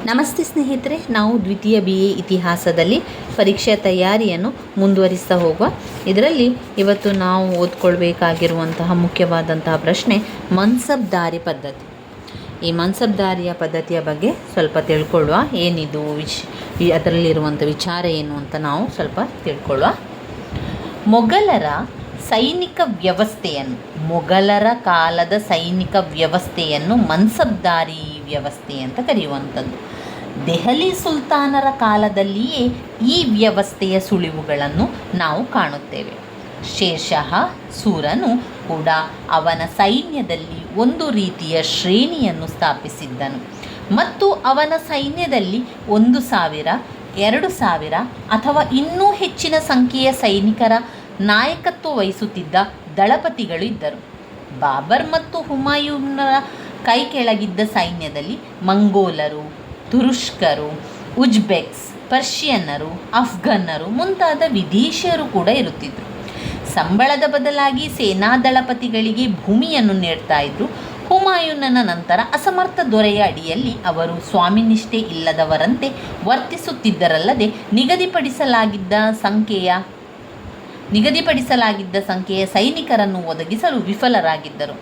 ನಮಸ್ತೆ ಸ್ನೇಹಿತರೆ, ನಾವು ದ್ವಿತೀಯ BA ಇತಿಹಾಸದಲ್ಲಿ ಪರೀಕ್ಷೆಯ ತಯಾರಿಯನ್ನು ಮುಂದುವರಿಸ್ತಾ ಹೋಗುವ. ಇದರಲ್ಲಿ ಇವತ್ತು ನಾವು ಓದ್ಕೊಳ್ಬೇಕಾಗಿರುವಂತಹ ಮುಖ್ಯವಾದಂತಹ ಪ್ರಶ್ನೆ ಮನ್ಸಬ್ದಾರಿ ಪದ್ಧತಿ. ಈ ಮನ್ಸಬ್ದಾರಿಯ ಪದ್ಧತಿಯ ಬಗ್ಗೆ ಸ್ವಲ್ಪ ತಿಳ್ಕೊಳ್ಳುವ. ಏನಿದು ಅದರಲ್ಲಿರುವಂಥ ವಿಚಾರ ಏನು ಅಂತ ನಾವು ಸ್ವಲ್ಪ ತಿಳ್ಕೊಳ್ಳುವ. ಮೊಘಲರ ಕಾಲದ ಸೈನಿಕ ವ್ಯವಸ್ಥೆಯನ್ನು ಮನ್ಸಬ್ದಾರಿ ವ್ಯವಸ್ಥೆ ಅಂತ ಕರೆಯುವಂಥದ್ದು. ದೆಹಲಿ ಸುಲ್ತಾನರ ಕಾಲದಲ್ಲಿಯೇ ಈ ವ್ಯವಸ್ಥೆಯ ಸುಳಿವುಗಳನ್ನು ನಾವು ಕಾಣುತ್ತೇವೆ. ಶೇರ್ಷಾಹ ಸೂರನು ಕೂಡ ಅವನ ಸೈನ್ಯದಲ್ಲಿ ಒಂದು ರೀತಿಯ ಶ್ರೇಣಿಯನ್ನು ಸ್ಥಾಪಿಸಿದ್ದನು ಮತ್ತು ಅವನ ಸೈನ್ಯದಲ್ಲಿ 1,000, 2,000 ಅಥವಾ ಇನ್ನೂ ಹೆಚ್ಚಿನ ಸಂಖ್ಯೆಯ ಸೈನಿಕರ ನಾಯಕತ್ವ ವಹಿಸುತ್ತಿದ್ದ ದಳಪತಿಗಳು ಇದ್ದರು. ಬಾಬರ್ ಮತ್ತು ಹುಮಾಯೂನರ ಕೈ ಕೆಳಗಿದ್ದ ಸೈನ್ಯದಲ್ಲಿ ಮಂಗೋಲರು, ತುರುಷ್ಕರು, ಉಜ್ಬೆಕ್ಸ್, ಪರ್ಷಿಯನ್ನರು, ಅಫ್ಘನ್ನರು ಮುಂತಾದ ವಿದೇಶಿಯರು ಕೂಡ ಇರುತ್ತಿದ್ದರು. ಸಂಬಳದ ಬದಲಾಗಿ ಸೇನಾ ದಳಪತಿಗಳಿಗೆ ಭೂಮಿಯನ್ನು ನೀಡ್ತಾ ಇದ್ದರು. ಹುಮಾಯೂನನ ನಂತರ ಅಸಮರ್ಥ ದೊರೆಯ ಅಡಿಯಲ್ಲಿ ಅವರು ಸ್ವಾಮಿನಿಷ್ಠೆ ಇಲ್ಲದವರಂತೆ ವರ್ತಿಸುತ್ತಿದ್ದರಲ್ಲದೆ ನಿಗದಿಪಡಿಸಲಾಗಿದ್ದ ಸಂಖ್ಯೆಯ ಸೈನಿಕರನ್ನು ಒದಗಿಸಲು ವಿಫಲರಾಗಿದ್ದರು.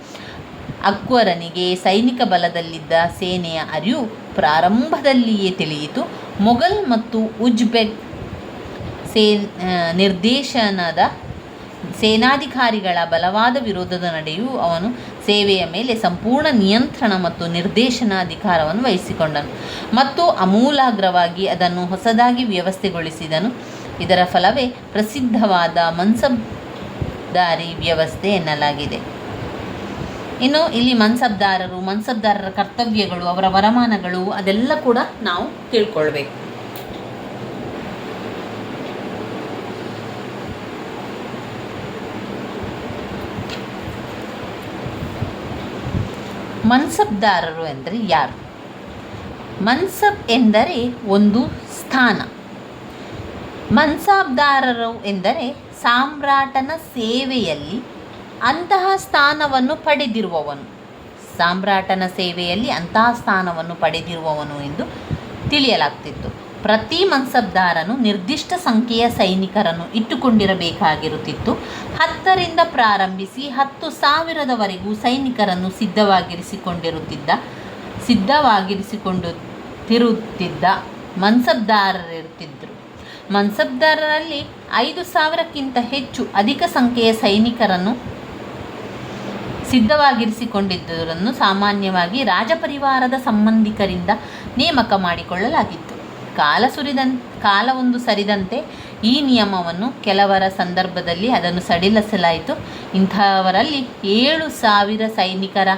ಅಕ್ಬರನಿಗೆ ಸೈನಿಕ ಬಲದಲ್ಲಿದ್ದ ಸೇನೆಯ ಅರಿವು ಪ್ರಾರಂಭದಲ್ಲಿಯೇ ತಿಳಿಯಿತು. ಮೊಘಲ್ ಮತ್ತು ಉಜ್ಬೆಕ್ ನಿರ್ದೇಶನದ ಸೇನಾಧಿಕಾರಿಗಳ ಬಲವಾದ ವಿರೋಧದ ನಡುವೆಯೂ ಅವನು ಸೇವೆಯ ಮೇಲೆ ಸಂಪೂರ್ಣ ನಿಯಂತ್ರಣ ಮತ್ತು ನಿರ್ದೇಶನಾಧಿಕಾರವನ್ನು ವಹಿಸಿಕೊಂಡನು ಮತ್ತು ಆಮೂಲಾಗ್ರವಾಗಿ ಅದನ್ನು ಹೊಸದಾಗಿ ವ್ಯವಸ್ಥೆಗೊಳಿಸಿದನು. ಇದರ ಫಲವೇ ಪ್ರಸಿದ್ಧವಾದ ಮನ್ಸಬ್ದಾರಿ ವ್ಯವಸ್ಥೆ ಎನ್ನಲಾಗಿದೆ. ಇನ್ನು ಇಲ್ಲಿ ಮನ್ಸಬ್ದಾರರ ಕರ್ತವ್ಯಗಳು, ಅವರ ವರಮಾನಗಳು ಅದೆಲ್ಲ ಕೂಡ ನಾವು ತಿಳ್ಕೊಳ್ಬೇಕು. ಮನ್ಸಬ್ದಾರರು ಎಂದರೆ ಯಾರು? ಮನ್ಸಬ್ ಎಂದರೆ ಒಂದು ಸ್ಥಾನ. ಮನ್ಸಬ್ದಾರರು ಎಂದರೆ ಸಾಮ್ರಾಟನ ಸೇವೆಯಲ್ಲಿ ಅಂತಹ ಸ್ಥಾನವನ್ನು ಪಡೆದಿರುವವನು ಎಂದು ತಿಳಿಯಲಾಗ್ತಿತ್ತು. ಪ್ರತಿ ಮನ್ಸಬ್ದಾರನು ನಿರ್ದಿಷ್ಟ ಸಂಖ್ಯೆಯ ಸೈನಿಕರನ್ನು ಇಟ್ಟುಕೊಂಡಿರಬೇಕಾಗಿರುತ್ತಿತ್ತು. 10ರಿಂದ ಪ್ರಾರಂಭಿಸಿ 10,000ವರೆಗೂ ಸೈನಿಕರನ್ನು ಸಿದ್ಧವಾಗಿರಿಸಿಕೊಂಡಿರುತ್ತಿದ್ದ ಮನ್ಸಬ್ದಾರರಿರುತ್ತಿದ್ದರು. ಮನ್ಸಬ್ದಾರರಲ್ಲಿ 5,000ಕ್ಕಿಂತ ಅಧಿಕ ಸಂಖ್ಯೆಯ ಸೈನಿಕರನ್ನು ಸಿದ್ಧವಾಗಿರಿಸಿಕೊಂಡಿದ್ದವರನ್ನು ಸಾಮಾನ್ಯವಾಗಿ ರಾಜಪರಿವಾರದ ಸಂಬಂಧಿಕರಿಂದ ನೇಮಕ ಮಾಡಿಕೊಳ್ಳಲಾಗಿತ್ತು. ಕಾಲ ಸರಿದಂತೆ ಈ ನಿಯಮವನ್ನು ಕೆಲವರ ಸಂದರ್ಭದಲ್ಲಿ ಅದನ್ನು ಸಡಿಲಿಸಲಾಯಿತು. ಇಂಥವರಲ್ಲಿ 7,000 ಸೈನಿಕರ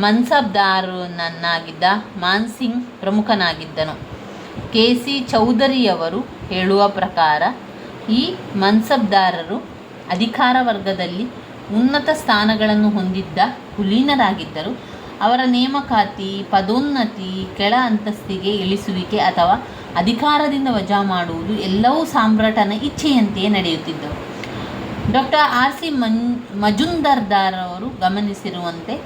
ಮನ್ಸಬ್ದಾರನಾಗಿದ್ದ ಮಾನ್ಸಿಂಗ್ ಪ್ರಮುಖನಾಗಿದ್ದನು. KC ಚೌಧರಿಯವರು ಹೇಳುವ ಪ್ರಕಾರ ಈ ಮನ್ಸಬ್ದಾರರು ಅಧಿಕಾರ ವರ್ಗದಲ್ಲಿ ಉನ್ನತ ಸ್ಥಾನಗಳನ್ನು ಹೊಂದಿದ್ದ ಕುಲೀನರಾಗಿದ್ದರು. ಅವರ ನೇಮಕಾತಿ, ಪದೋನ್ನತಿ, ಕೆಳ ಅಂತಸ್ತಿಗೆ ಇಳಿಸುವಿಕೆ ಅಥವಾ ಅಧಿಕಾರದಿಂದ ವಜಾ ಮಾಡುವುದು ಎಲ್ಲವೂ ಸಾಮ್ರಾಟನ ಇಚ್ಛೆಯಂತೆಯೇ ನಡೆಯುತ್ತಿದ್ದವು. Doctor R.C. ಮಜುಂದಾರ್ ಅವರು ಗಮನಿಸಿರುವಂತೆ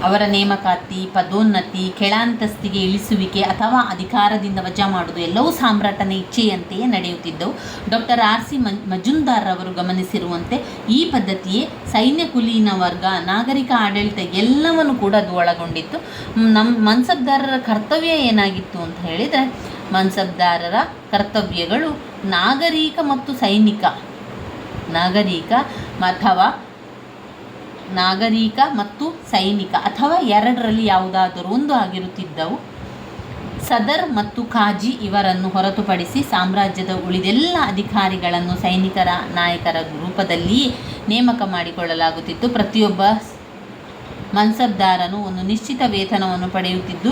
ಅವರ ನೇಮಕಾತಿ, ಪದೋನ್ನತಿ, ಕೆಳಾಂತಸ್ತಿಗೆ ಇಳಿಸುವಿಕೆ ಅಥವಾ ಅಧಿಕಾರದಿಂದ ವಜಾ ಮಾಡುವುದು ಎಲ್ಲವೂ ಸಾಮ್ರಾಟನ ಇಚ್ಛೆಯಂತೆಯೇ ನಡೆಯುತ್ತಿದ್ದವು. Doctor R.C. ಮಜುಂದಾರ್ ಅವರು ಗಮನಿಸಿರುವಂತೆ ಈ ಪದ್ಧತಿಯೇ ಸೈನ್ಯ, ಕುಲೀನ ವರ್ಗ, ನಾಗರಿಕ ಆಡಳಿತ ಎಲ್ಲವನ್ನು ಕೂಡ ಅದು ಒಳಗೊಂಡಿತ್ತು. ಮನ್ಸಬ್ದಾರರ ಕರ್ತವ್ಯ ಏನಾಗಿತ್ತು ಅಂತ ಹೇಳಿದರೆ, ಮನ್ಸಬ್ದಾರರ ಕರ್ತವ್ಯಗಳು ನಾಗರಿಕ ಮತ್ತು ಸೈನಿಕ ಅಥವಾ ಎರಡರಲ್ಲಿ ಯಾವುದಾದರೂ ಒಂದು ಆಗಿರುತ್ತಿದ್ದವು. ಸದರ್ ಮತ್ತು ಖಾಜಿ ಇವರನ್ನು ಹೊರತುಪಡಿಸಿ ಸಾಮ್ರಾಜ್ಯದ ಉಳಿದೆಲ್ಲ ಅಧಿಕಾರಿಗಳನ್ನು ಸೈನಿಕರ ನಾಯಕರ ರೂಪದಲ್ಲಿಯೇ ನೇಮಕ ಮಾಡಿಕೊಳ್ಳಲಾಗುತ್ತಿತ್ತು. ಪ್ರತಿಯೊಬ್ಬ ಮನ್ಸಬ್ದಾರನು ಒಂದು ನಿಶ್ಚಿತ ವೇತನವನ್ನು ಪಡೆಯುತ್ತಿದ್ದು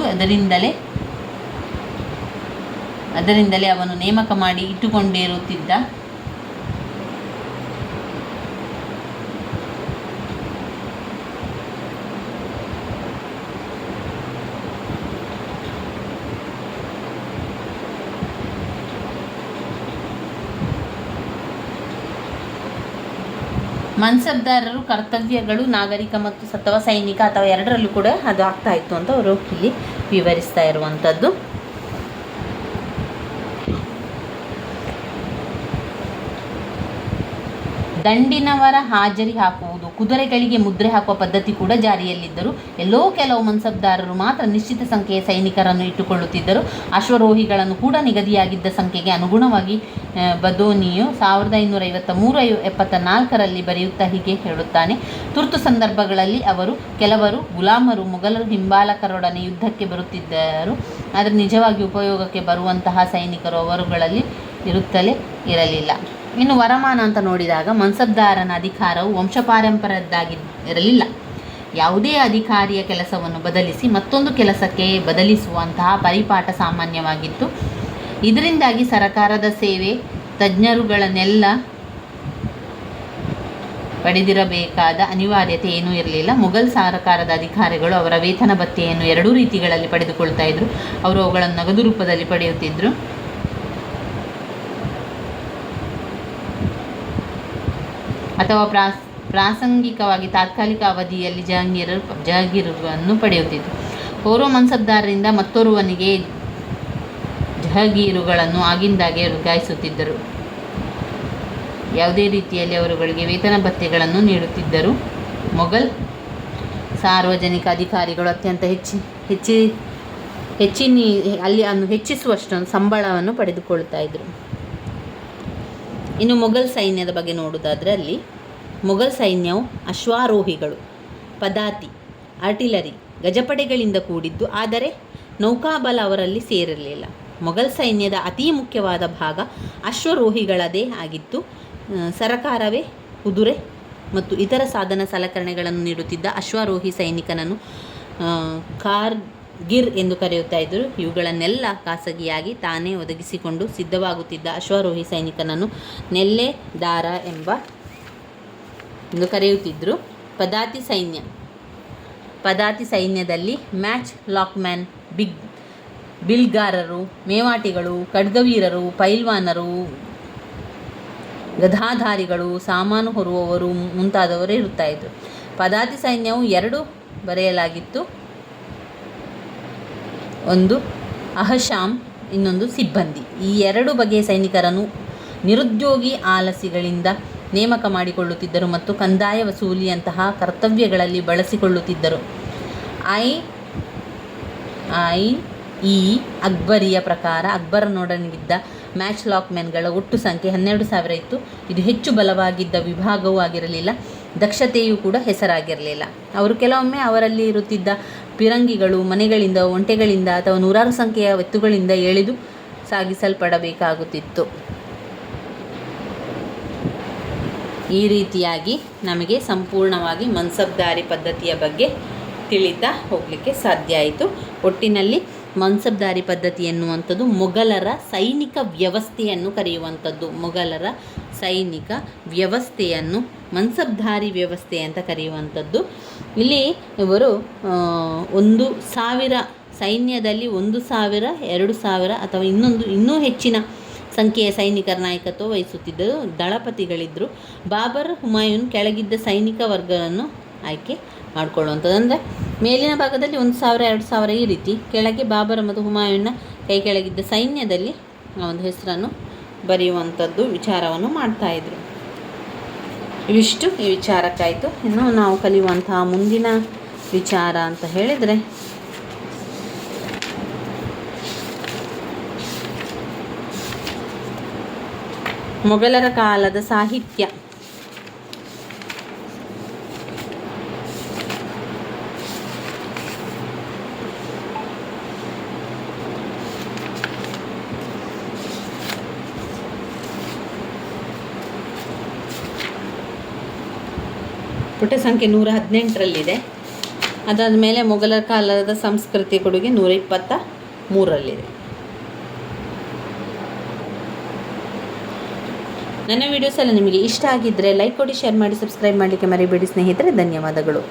ಅದರಿಂದಲೇ ಅವನು ನೇಮಕ ಮಾಡಿ ಇಟ್ಟುಕೊಂಡಿರುತ್ತಿದ್ದ. ಮನ್ಸಬ್ದಾರರು ಕರ್ತವ್ಯಗಳು ನಾಗರಿಕ ಮತ್ತು ಅಥವಾ ಸೈನಿಕ ಅಥವಾ ಎರಡರಲ್ಲೂ ಕೂಡ ಅದು ಆಗ್ತಾ ಇತ್ತು ಅಂತ ಅವರು ಇಲ್ಲಿ ವಿವರಿಸ್ತಾ ಇರುವಂಥದ್ದು. ದಂಡಿನವರ ಹಾಜರಿ ಹಾಕುವುದು, ಕುದುರೆಗಳಿಗೆ ಮುದ್ರೆ ಹಾಕುವ ಪದ್ಧತಿ ಕೂಡ ಜಾರಿಯಲ್ಲಿದ್ದರು. ಎಲ್ಲೋ ಕೆಲವು ಮನ್ಸಬ್ದಾರರು ಮಾತ್ರ ನಿಶ್ಚಿತ ಸಂಖ್ಯೆಯ ಸೈನಿಕರನ್ನು ಇಟ್ಟುಕೊಳ್ಳುತ್ತಿದ್ದರು. ಅಶ್ವರೋಹಿಗಳನ್ನು ಕೂಡ ನಿಗದಿಯಾಗಿದ್ದ ಸಂಖ್ಯೆಗೆ ಅನುಗುಣವಾಗಿ ಬದೋನಿಯು 1573-74ರಲ್ಲಿ ಬರೆಯುತ್ತಾ ಹೀಗೆ ಹೇಳುತ್ತಾನೆ: ತುರ್ತು ಸಂದರ್ಭಗಳಲ್ಲಿ ಕೆಲವರು ಗುಲಾಮರು ಮೊಘಲರ ಹಿಂಬಾಲಕರೊಡನೆ ಯುದ್ಧಕ್ಕೆ ಬರುತ್ತಿದ್ದರು. ಆದರೆ ನಿಜವಾಗಿ ಉಪಯೋಗಕ್ಕೆ ಬರುವಂತಹ ಸೈನಿಕರು ಅವರುಗಳಲ್ಲಿ ಇರುತ್ತಲೇ ಇರಲಿಲ್ಲ. ಇನ್ನು ವರಮಾನ ಅಂತ ನೋಡಿದಾಗ ಮನ್ಸಬ್ದಾರನ ಅಧಿಕಾರವು ವಂಶಪಾರಂಪರ್ಯದ್ದಾಗಿರಲಿಲ್ಲ. ಯಾವುದೇ ಅಧಿಕಾರಿಯ ಕೆಲಸವನ್ನು ಬದಲಿಸಿ ಮತ್ತೊಂದು ಕೆಲಸಕ್ಕೆ ಬದಲಿಸುವಂತಹ ಪರಿಪಾಠ ಸಾಮಾನ್ಯವಾಗಿತ್ತು. ಇದರಿಂದಾಗಿ ಸರಕಾರದ ಸೇವೆ ತಜ್ಞರುಗಳನ್ನೆಲ್ಲ ಪಡೆದಿರಬೇಕಾದ ಅನಿವಾರ್ಯತೆ ಏನೂ ಇರಲಿಲ್ಲ. ಮೊಘಲ್ ಸರಕಾರದ ಅಧಿಕಾರಿಗಳು ಅವರ ವೇತನ ಭತ್ಯೆಯನ್ನು ಎರಡೂ ರೀತಿಗಳಲ್ಲಿ ಪಡೆದುಕೊಳ್ತಾ ಇದ್ರು. ಅವರು ಅವುಗಳನ್ನು ನಗದು ರೂಪದಲ್ಲಿ ಪಡೆಯುತ್ತಿದ್ದರು. ಅಥವಾ ಪ್ರಾಸಂಗಿಕವಾಗಿ ತಾತ್ಕಾಲಿಕ ಅವಧಿಯಲ್ಲಿ ಜಹಗೀರನ್ನು ಪಡೆಯುತ್ತಿದ್ದರು. ಓರ್ವ ಮನ್ಸಬ್ದಾರರಿಂದ ಮತ್ತೋರ್ವನಿಗೆ ಜಹಗೀರುಗಳನ್ನು ಆಗಿಂದಾಗೆ ವರ್ಗಾಯಿಸುತ್ತಿದ್ದರು. ಯಾವುದೇ ರೀತಿಯಲ್ಲಿ ಅವರುಗಳಿಗೆ ವೇತನ ಭತ್ಯೆಗಳನ್ನು ನೀಡುತ್ತಿದ್ದರು. ಮೊಘಲ್ ಸಾರ್ವಜನಿಕ ಅಧಿಕಾರಿಗಳು ಅತ್ಯಂತ ಹೆಚ್ಚಿಸುವಷ್ಟು ಸಂಬಳವನ್ನು ಪಡೆದುಕೊಳ್ತಾ ಇದ್ದರು. ಇನ್ನು ಮೊಘಲ್ ಸೈನ್ಯದ ಬಗ್ಗೆ ನೋಡುವುದಾದರೆ ಅಲ್ಲಿ ಮೊಘಲ್ ಸೈನ್ಯವು ಅಶ್ವಾರೋಹಿಗಳು, ಪದಾತಿ, ಆರ್ಟಿಲರಿ, ಗಜಪಡೆಗಳಿಂದ ಕೂಡಿದ್ದು. ಆದರೆ ನೌಕಾಬಲ ಅವರಲ್ಲಿ ಸೇರಿರಲಿಲ್ಲ. ಮೊಘಲ್ ಸೈನ್ಯದ ಅತಿ ಮುಖ್ಯವಾದ ಭಾಗ ಅಶ್ವರೋಹಿಗಳದೇ ಆಗಿತ್ತು. ಸರಕಾರವೇ ಕುದುರೆ ಮತ್ತು ಇತರ ಸಾಧನ ಸಲಕರಣೆಗಳನ್ನು ನೀಡುತ್ತಿದ್ದ ಅಶ್ವಾರೋಹಿ ಸೈನಿಕನನ್ನು ಕಾರ್ಗಿರ್ ಎಂದು ಕರೆಯುತ್ತಾ ಇದ್ದರು. ಇವುಗಳನ್ನೆಲ್ಲ ಖಾಸಗಿಯಾಗಿ ತಾನೇ ಒದಗಿಸಿಕೊಂಡು ಸಿದ್ಧವಾಗುತ್ತಿದ್ದ ಅಶ್ವಾರೋಹಿ ಸೈನಿಕನನ್ನು ನೆಲ್ಲೆದಾರ ಎಂದು ಕರೆಯುತ್ತಿದ್ದರು. ಪದಾತಿ ಸೈನ್ಯದಲ್ಲಿ ಮ್ಯಾಚ್ ಲಾಕ್ಮ್ಯಾನ್, ಬಿಲ್ಗಾರರು, ಮೇವಾಟಿಗಳು, ಖಡ್ಗವೀರರು, ಪೈಲ್ವಾನರು, ಗದಾಧಾರಿಗಳು, ಸಾಮಾನು ಹೊರುವವರು ಮುಂತಾದವರು ಇರುತ್ತಾ ಇದ್ದರು. ಪದಾತಿ ಸೈನ್ಯವು ಎರಡು ಬರೆಯಲಾಗಿತ್ತು. ಒಂದು ಅಹಶಾಮ್, ಇನ್ನೊಂದು ಸಿಬ್ಬಂದಿ. ಈ ಎರಡು ಬಗೆಯ ಸೈನಿಕರನ್ನು ನಿರುದ್ಯೋಗಿ ಆಲಸಿಗಳಿಂದ ನೇಮಕ ಮಾಡಿಕೊಳ್ಳುತ್ತಿದ್ದರು ಮತ್ತು ಕಂದಾಯ ವಸೂಲಿಯಂತಹ ಕರ್ತವ್ಯಗಳಲ್ಲಿ ಬಳಸಿಕೊಳ್ಳುತ್ತಿದ್ದರು. ಐ ಅಕ್ಬರಿಯ ಪ್ರಕಾರ ಅಕ್ಬರನೊಡನಿದ್ದ ಮ್ಯಾಚ್ ಲಾಕ್ಮೆನ್ಗಳ ಒಟ್ಟು ಸಂಖ್ಯೆ 12,000 ಇತ್ತು. ಇದು ಹೆಚ್ಚು ಬಲವಾಗಿದ್ದ ವಿಭಾಗವೂ ಆಗಿರಲಿಲ್ಲ, ದಕ್ಷತೆಯೂ ಕೂಡ ಹೆಸರಾಗಿರಲಿಲ್ಲ. ಅವರು ಕೆಲವೊಮ್ಮೆ ಅವರಲ್ಲಿ ಇರುತ್ತಿದ್ದ ಪಿರಂಗಿಗಳು, ಮನೆಗಳಿಂದ, ಒಂಟೆಗಳಿಂದ ಅಥವಾ ನೂರಾರು ಸಂಖ್ಯೆಯ ಎತ್ತುಗಳಿಂದ ಎಳೆದು ಸಾಗಿಸಲ್ಪಡಬೇಕಾಗುತ್ತಿತ್ತು. ಈ ರೀತಿಯಾಗಿ ನಮಗೆ ಸಂಪೂರ್ಣವಾಗಿ ಮನ್ಸಬ್ದಾರಿ ಪದ್ಧತಿಯ ಬಗ್ಗೆ ತಿಳಿತಾ ಹೋಗಲಿಕ್ಕೆ ಸಾಧ್ಯ ಆಯಿತು. ಒಟ್ಟಿನಲ್ಲಿ ಮನ್ಸಬ್ದಾರಿ ಪದ್ಧತಿ ಎನ್ನುವಂಥದ್ದು ಮೊಘಲರ ಸೈನಿಕ ವ್ಯವಸ್ಥೆಯನ್ನು ಕರೆಯುವಂಥದ್ದು. ಮೊಘಲರ ಸೈನಿಕ ವ್ಯವಸ್ಥೆಯನ್ನು ಮನ್ಸಬ್ದಾರಿ ವ್ಯವಸ್ಥೆ ಅಂತ ಕರೆಯುವಂಥದ್ದು. ಇಲ್ಲಿ ಇವರು 1,000 ಸೈನ್ಯದಲ್ಲಿ 1,000, 2,000 ಅಥವಾ ಇನ್ನೂ ಹೆಚ್ಚಿನ ಸಂಖ್ಯೆಯ ಸೈನಿಕರ ನಾಯಕತ್ವ ವಹಿಸುತ್ತಿದ್ದರು. ದಳಪತಿಗಳಿದ್ದರು. ಬಾಬರ್, ಹುಮಾಯೂನ್ ಕೆಳಗಿದ್ದ ಸೈನಿಕ ವರ್ಗವನ್ನು ಆಯ್ಕೆ ಮಾಡಿಕೊಳ್ಳುವಂಥದ್ದು. ಅಂದರೆ ಮೇಲಿನ ಭಾಗದಲ್ಲಿ 1,000, 2,000 ಈ ರೀತಿ, ಕೆಳಗೆ ಬಾಬರ್ ಮತ್ತು ಹುಮಾಯೂನ್ನ ಕೈ ಕೆಳಗಿದ್ದ ಸೈನ್ಯದಲ್ಲಿ ಒಂದು ಹೆಸರನ್ನು ಬರೆಯುವಂಥದ್ದು ವಿಚಾರವನ್ನು ಮಾಡ್ತಾಯಿದ್ರು. ಇವಿಷ್ಟು ಈ ವಿಚಾರಕ್ಕಾಯಿತು. ಇನ್ನು ನಾವು ಕಲಿಯುವಂತಹ ಮುಂದಿನ ವಿಚಾರ ಅಂತ ಹೇಳಿದರೆ ಮೊಘಲರ ಕಾಲದ ಸಾಹಿತ್ಯ. ಪುಟ ಸಂಖ್ಯೆ 118ರಲ್ಲಿದೆ. ಅದಾದ ಮೇಲೆ ಮೊಘಲರ ಕಾಲದ ಸಂಸ್ಕೃತಿ ಕೊಡುಗೆ 123ರಲ್ಲಿದೆ. ನನ್ನ ವೀಡಿಯೋಸ್ ಎಲ್ಲ ನಿಮಗೆ ಇಷ್ಟ ಆಗಿದ್ದರೆ ಲೈಕ್ ಕೊಡಿ, ಶೇರ್ ಮಾಡಿ, ಸಬ್ಸ್ಕ್ರೈಬ್ ಮಾಡಲಿಕ್ಕೆ ಮರಿಬೇಡಿ ಸ್ನೇಹಿತರೆ. ಧನ್ಯವಾದಗಳು.